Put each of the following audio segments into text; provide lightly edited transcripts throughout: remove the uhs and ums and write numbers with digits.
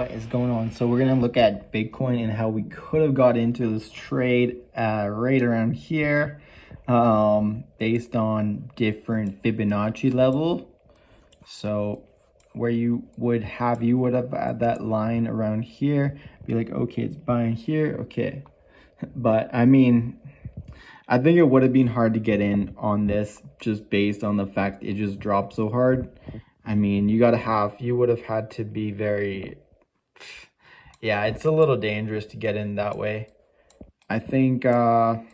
what is going on? So we're gonna look at Bitcoin and how we could have got into this trade right around here, based on different Fibonacci level. So where you would have had that line around here, be like, okay, it's buying here, okay. But I mean, I think it would have been hard to get in on this just based on the fact it just dropped so hard. I mean, you would have had to be very, yeah, it's a little dangerous to get in that way. I think, I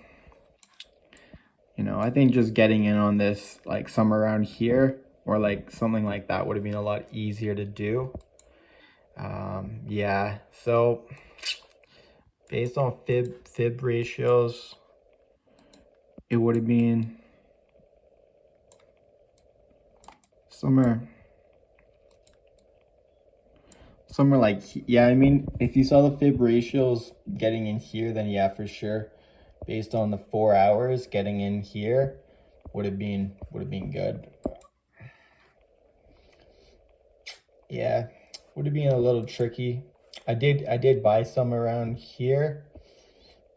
think just getting in on this, like somewhere around here or like something like that would have been a lot easier to do. Yeah, so based on fib ratios, it would have been somewhere like, yeah, I mean, if you saw the fib ratios getting in here, then yeah, for sure, based on the 4 hours, getting in here would have been good. Yeah, would have been a little tricky. I did buy some around here,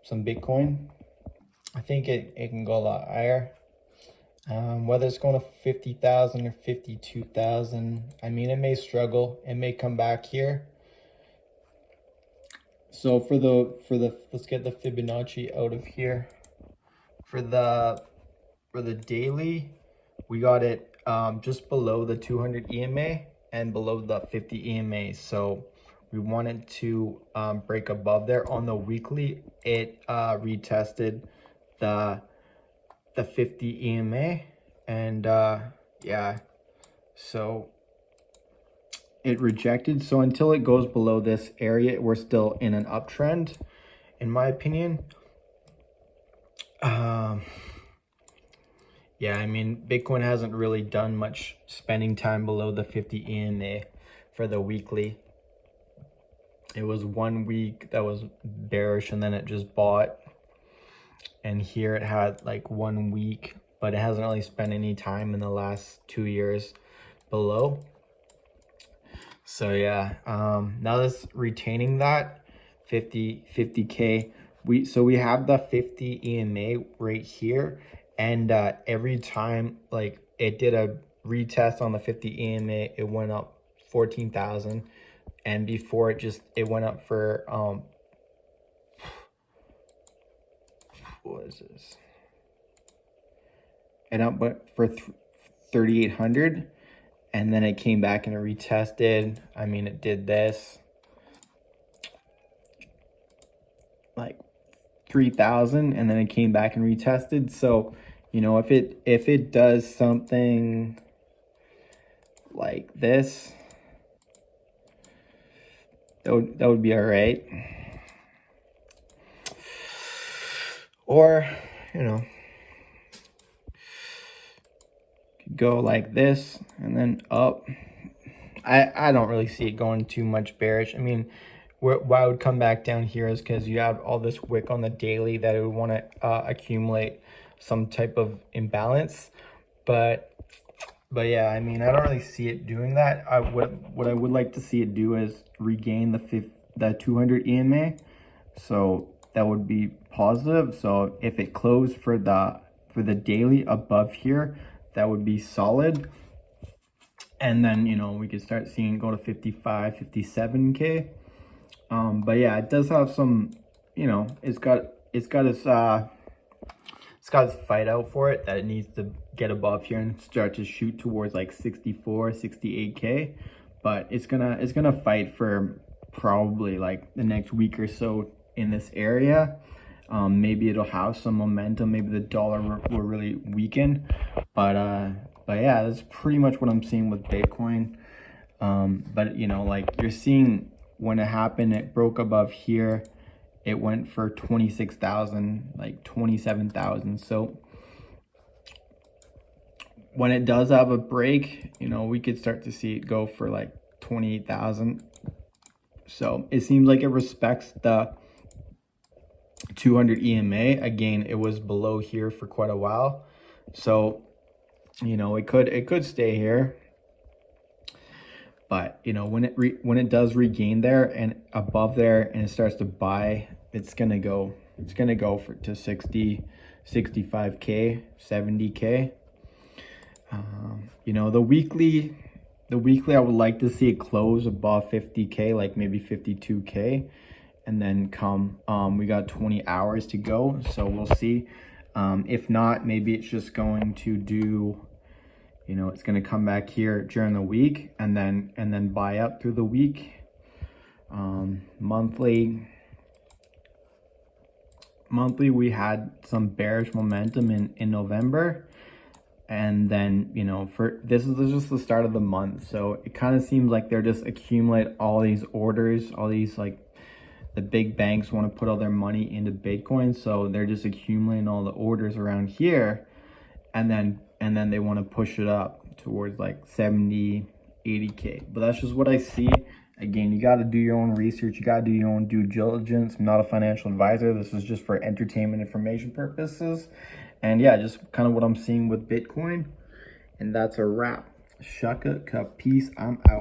some Bitcoin. I think it can go a lot higher. Whether it's going to 50,000 or 52,000, I mean, it may struggle. It may come back here. So for the let's get the Fibonacci out of here. For the daily, we got it just below the 200 EMA and below the 50 EMA. So we wanted to break above there. On the weekly, it retested the 50 EMA, and yeah, so it rejected. So until it goes below this area, we're still in an uptrend, in my opinion. Yeah, I mean, Bitcoin hasn't really done much spending time below the 50 EMA for the weekly. It was 1 week that was bearish, and then it just bought. And here it had like 1 week, but it hasn't really spent any time in the last 2 years below. So yeah, now that's retaining that 50K. We have the 50 EMA right here, and every time like it did a retest on the 50 EMA, it went up 14,000, and before it went up for what is this? And up went for 3,800, and then it came back and it retested. I mean, it did this like 3,000, and then it came back and retested. So, if it does something like this, that would be all right. Or, go like this and then up. I don't really see it going too much bearish. I mean, why I would come back down here is because you have all this wick on the daily that it would want to accumulate some type of imbalance. But yeah, I mean, I don't really see it doing that. What I would like to see it do is regain the 200 EMA. So that would be positive. So if it closed for the daily above here, that would be solid. And then, we could start seeing it go to 55, 57K. But yeah, it does have some, it's got its fight out for it, that it needs to get above here and start to shoot towards like 64, 68K. But it's gonna fight for probably like the next week or so in this area. Maybe it'll have some momentum. Maybe the dollar will really weaken. But yeah, that's pretty much what I'm seeing with Bitcoin. But like you're seeing when it happened, it broke above here. It went for 26,000, like 27,000. So when it does have a break, we could start to see it go for like 28,000. So it seems like it respects the 200 EMA. Again, it was below here for quite a while. So, it could stay here. But you know, when it does regain there and above there and it starts to buy, it's gonna go for to 60, 65K, 70K. You know, the weekly I would like to see it close above 50K, like maybe 52K, and then come, we got 20 hours to go, so we'll see. If not, maybe it's just going to do, you know, it's going to come back here during the week and then buy up through the week. Monthly we had some bearish momentum in November, and then, you know, for this is just the start of the month, so it kind of seems like they're just accumulate all these orders, all these, like, the big banks want to put all their money into Bitcoin, so they're just accumulating all the orders around here, and then they want to push it up towards like 70, 80K. But that's just what I see. Again, you got to do your own research, you got to do your own due diligence. I'm not a financial advisor, this is just for entertainment information purposes. And yeah, just kind of what I'm seeing with Bitcoin. And that's a wrap. Shaka, peace, I'm out.